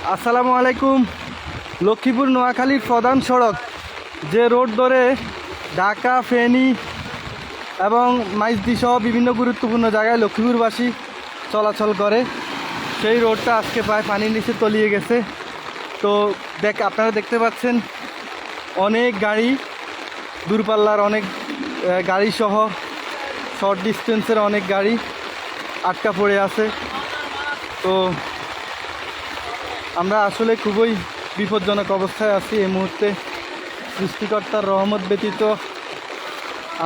আসসালামু আলাইকুম। লক্ষ্মীপুর নোয়াখালীর প্রধান সড়ক যে রোড ধরে ঢাকা, ফেনী এবং মাইজদি সহ বিভিন্ন গুরুত্বপূর্ণ জায়গায় লক্ষ্মীপুরবাসী চলাচল করে, সেই রোডটা আজকে প্রায় পানির নিচে তলিয়ে গেছে। তো আপনারা দেখতে পাচ্ছেন অনেক গাড়ি, দূরপাল্লার অনেক গাড়ি সহ শর্ট ডিস্টেন্সের অনেক গাড়ি আটকা পড়ে আছে। তো আমরা আসলে খুবই বিপজ্জনক অবস্থায় আছি এই মুহূর্তে। সৃষ্টিকর্তার রহমত ব্যতীত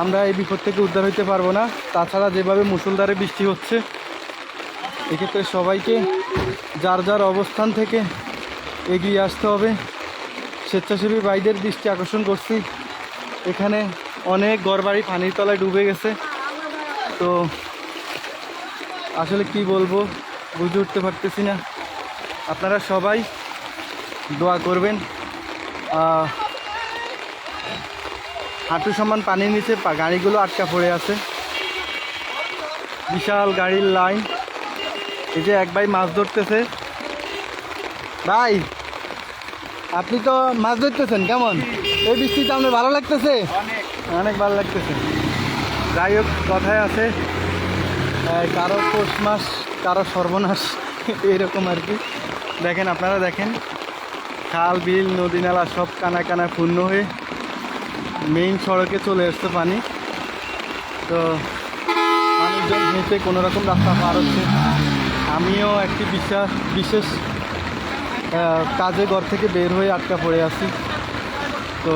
আমরা এই বিপদ থেকে উদ্ধার হইতে পারবো না। তাছাড়া যেভাবে মুষলধারে বৃষ্টি হচ্ছে, এক্ষেত্রে সবাইকে যার যার অবস্থান থেকে এগিয়ে আসতে হবে। স্বেচ্ছাসেবী ভাইদের দৃষ্টি আকর্ষণ করছি, এখানে অনেক ঘরবাড়ি পানির তলায় ডুবে গেছে। তো আসলে কি বলবো, বুঝে উঠতে পারতেছি না। আপনারা সবাই দোয়া করবেন। হাঁটু সমান পানির নিচে গাড়িগুলো আটকা পড়ে আছে, বিশাল গাড়ির লাইন। এই যে এক ভাই মাছ ধরতেছে। ভাই, আপনি তো মাছ ধরতেছেন, কেমন এই বৃষ্টিতে আপনার ভালো লাগতেছে? অনেক ভালো লাগতেছে। যাই হোক, কথায় আছে কারো পৌষ মাস কারো সর্বনাশ, এরকম আর কি। দেখেন, আপনারা দেখেন, খাল বিল নদী নালা সব কানা কানা পূর্ণ হয়ে মেইন সড়কে চলে আসছে পানি। তো মানুষজন হেঁটে কোনো রকম রাস্তা পার হচ্ছে। আমিও একটি বিশেষ কাজে ঘর থেকে বের হয়ে আটকা পড়ে আছি। তো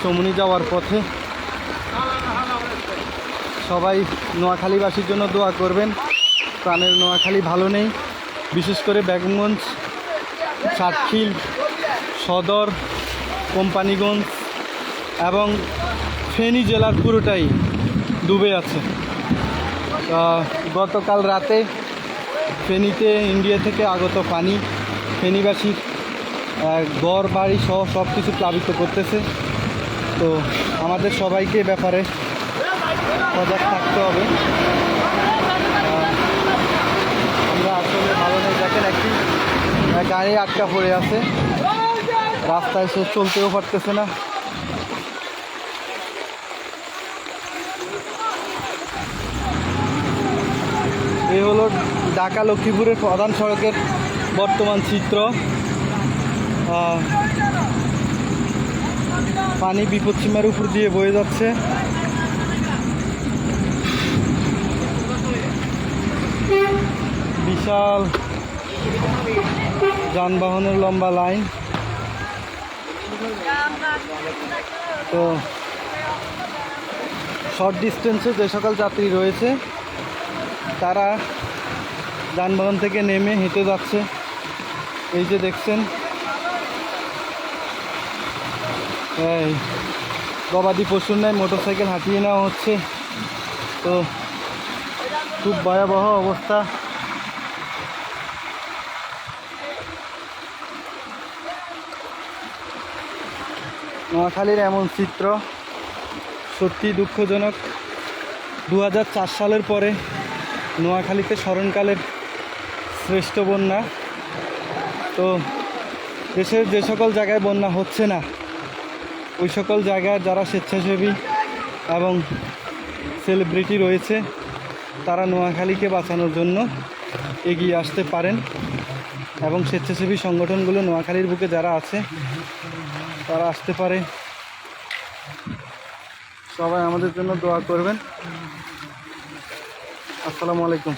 চমুনি যাওয়ার পথে সবাই নোয়াখালীবাসীর জন্য দোয়া করবেন। প্রাণের নোয়াখালী ভালো নেই, বিশেষ করে বেগমগঞ্জ, সাতখিল, সদর, কোম্পানিগঞ্জ এবং ফেনী জেলার পুরোটাই ডুবে আছে। গতকাল রাতে ফেনীতে ইন্ডিয়া থেকে আগত পানি ফেনীবাসীর ঘর বাড়ি সহ সব কিছু প্লাবিত করতেছে। তো আমাদের সবাইকে ব্যাপারে সজাগ থাকতে হবে। আমরা আসলে ভালো নেই। দেখেন, একটি গাড়ি আটকা পড়ে আছে, রাস্তায় সে চলতেও পারতেছে না। এই হলো ঢাকা লক্ষ্মীপুরের প্রধান সড়কের বর্তমান চিত্র। পানি বিপদসীমার উপর দিয়ে বয়ে যাচ্ছে। বিশাল যানবাহনের লম্বা লাইন। তো শর্ট ডিস্টেন্সে যে সকল যাত্রী রয়েছে তারা যানবাহন থেকে নেমে হেঁটে যাচ্ছে। এই যে দেখছেন, এই গবাদি পশুর ন্যায় মোটরসাইকেল হাঁটিয়ে নেওয়া হচ্ছে। তো খুব ভয়াবহ অবস্থা। নোয়াখালীর এমন চিত্র সত্যি দুঃখজনক। 2004 সালের পরে নোয়াখালীতে স্মরণকালের শ্রেষ্ঠ বন্যা। তো দেশের যে সকল জায়গায় বন্যা হচ্ছে না, ওই সকল জায়গায় যারা স্বেচ্ছাসেবী এবং সেলিব্রিটি রয়েছে তারা নোয়াখালীকে বাঁচানোর জন্য এগিয়ে আসতে পারেন। এবং স্বেচ্ছাসেবী সংগঠনগুলো নোয়াখালীর বুকে যারা আছে তারা আসতে পারে। সবাই আমাদের জন্য দোয়া করবেন। আসসালামু আলাইকুম।